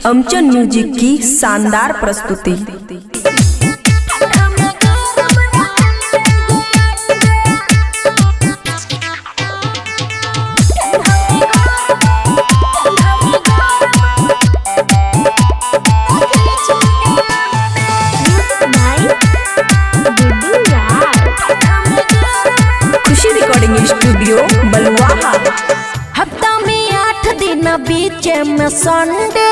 अमचन music की शानदार प्रस्तुति। खुशी रिकॉर्डिंग स्टूडियो बलुआहा। हफ्ता में 8 दिन बीच में संडे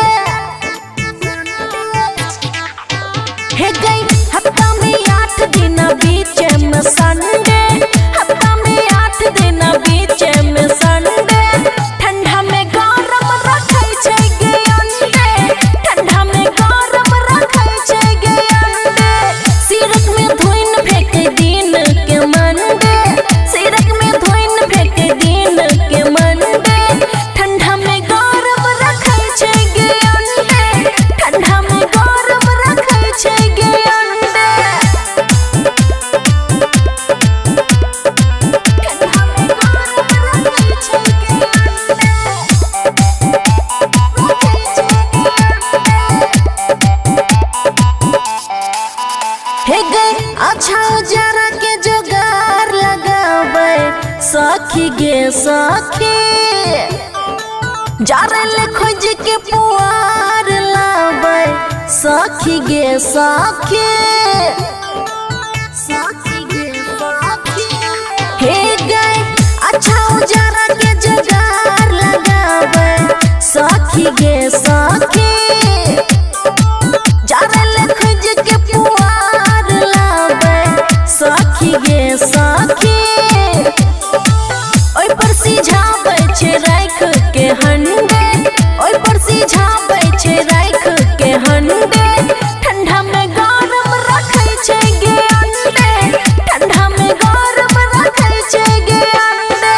है गई। हफ्ता में 8 दिन बीच में संडे, हफ्ता में 8 दिन बीच में संडे। ठंडा में गरम रखै छै गे अंडे, ठंडा में गरम रखै छै गे अंडे। सिरक में धोइन फेंके दिन के मंडे, सिरक में धोइन फेंके दिन के मंडे। ठंडा में गरम रखै छै गे अंडे, ठंडा में गरम रखै छै गे अंडे। ठंडा में गरम रखै छै गे हे गई। अच्छा उजारा के जोगार लगाबै सखी गे सखी, जारल खोज के पुआर लाबै सखी गे सखी, सखी गे सखी। हे गई अच्छा उजारा के जोगार लगाबै सखी गे सखी, जारल खोज के पुआर लाबै सखी गे सखी। ओइ पर सिझाबै छै राख के हंडे, ओइ पर सिझाबै छै राख के हंडे। ठंडा में गरम रखै छै गे अंडे, ठंडा में गरम रखै छै गे अंडे।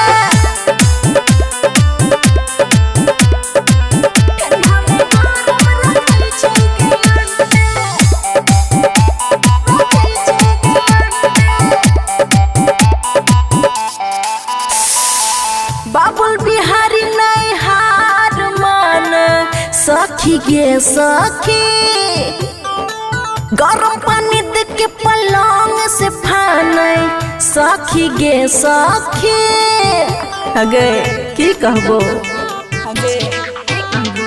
ठंडा में गरम रखै छै गे अंडे, रखै छै गे अंडे। बाबुल बिहारी नहीं हार मान सखी गे सखी, गरम पानी दे के पलंग से फानै सखी गे सखी। अगे की कहबो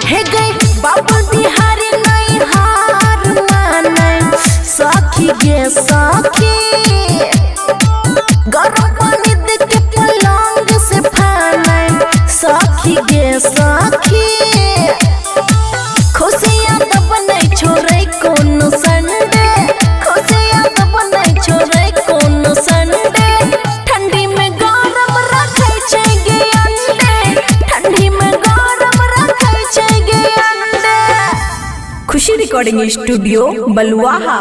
हे गई बाबुल बिहारी नहीं हार मानै सखी गे सखी, गरम पानी दे के पलंग से फानै सखी गे सखी। खुशियाँ तो बनै छोड़ै कोनो संडे, खुशियाँ तो बनै छोड़ै कोनो संडे। ठंडी में गरम रखै छै गे अंडे, ठंडी में गरम रखै छै गे अंडे। खुशी रिकॉर्डिंग स्टूडियो बलुआहा।